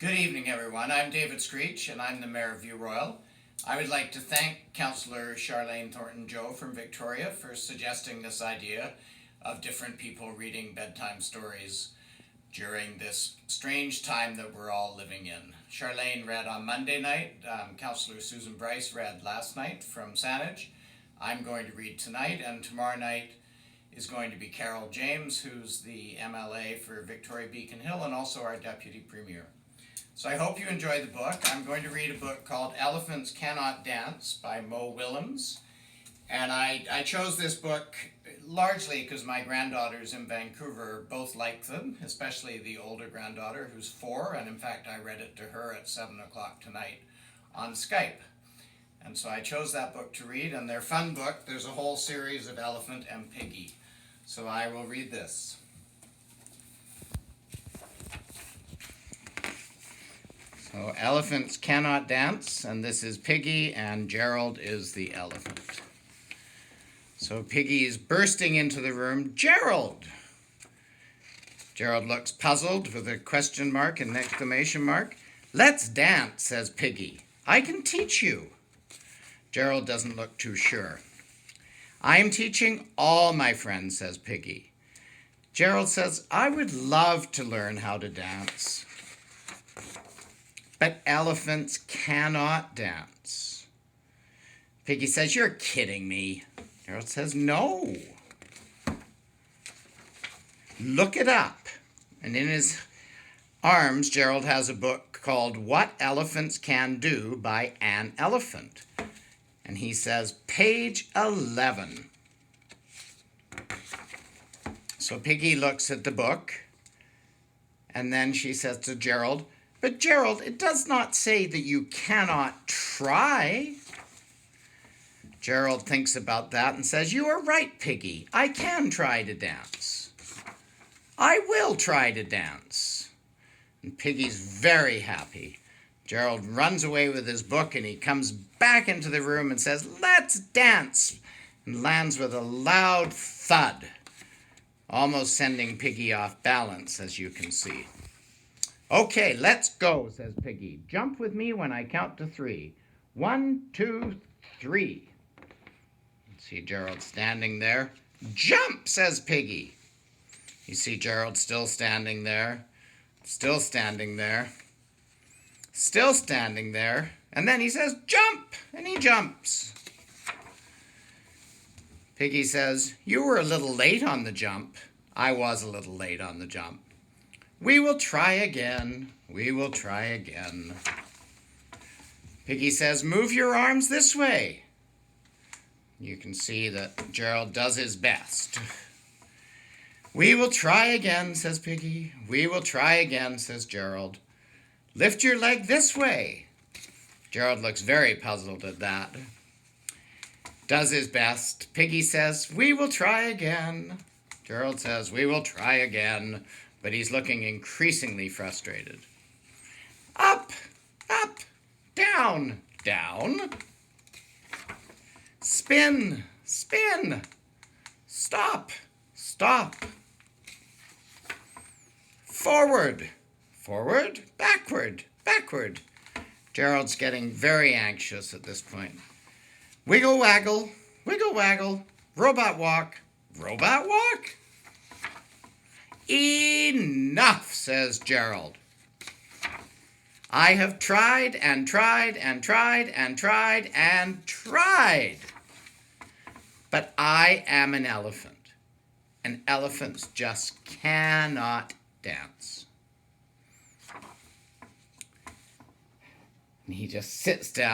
Good evening, everyone. I'm David Screech, and I'm the Mayor of View Royal. I would like to thank Councillor Charlene Thornton-Joe from Victoria for suggesting this idea of different people reading bedtime stories during this strange time that we're all living in. Charlene read on Monday night. Councillor Susan Bryce read last night from Saanich. I'm going to read tonight, and tomorrow night is going to be Carol James, who's the MLA for Victoria Beacon Hill and also our Deputy Premier. So I hope you enjoy the book. I'm going to read a book called Elephants Cannot Dance by Mo Willems. And I chose this book largely because my granddaughters in Vancouver both like them, especially the older granddaughter who's 4, and in fact I read it to her at 7 o'clock tonight on Skype. And so I chose that book to read, and they're a fun book. There's a whole series of Elephant and Piggy. So I will read this. So Elephants Cannot Dance, and this is Piggy, and Gerald is the elephant. So Piggy's bursting into the room. Gerald! Gerald looks puzzled with a question mark and an exclamation mark. Let's dance, says Piggy. I can teach you. Gerald doesn't look too sure. I'm teaching all my friends, says Piggy. Gerald says, I would love to learn how to dance. But elephants cannot dance. Piggy says, you're kidding me. Gerald says, no. Look it up. And in his arms, Gerald has a book called What Elephants Can Do by an Elephant. And he says, page 11. So Piggy looks at the book, and then she says to Gerald, but Gerald, it does not say that you cannot try. Gerald thinks about that and says, you are right, Piggy. I can try to dance. I will try to dance. And Piggy's very happy. Gerald runs away with his book, and he comes back into the room and says, let's dance, and lands with a loud thud, almost sending Piggy off balance, as you can see. Okay, let's go, says Piggy. Jump with me when I count to 3. 1, 2, 3. See Gerald standing there. Jump, says Piggy. You see Gerald still standing there, still standing there, still standing there, and then he says, jump, and he jumps. Piggy says, you were a little late on the jump. I was a little late on the jump. We will try again. We will try again. Piggy says, move your arms this way. You can see that Gerald does his best. We will try again, says Piggy. We will try again, says Gerald. Lift your leg this way. Gerald looks very puzzled at that. Does his best. Piggy says, we will try again. Gerald says, we will try again. But he's looking increasingly frustrated. Up, up, down, down. Spin, spin. Stop, stop. Forward, forward, backward, backward. Gerald's getting very anxious at this point. Wiggle waggle, wiggle waggle. Robot walk, robot walk. Enough, says Gerald. I have tried and tried and tried and tried and tried. But I am an elephant, and elephants just cannot dance. And he just sits down.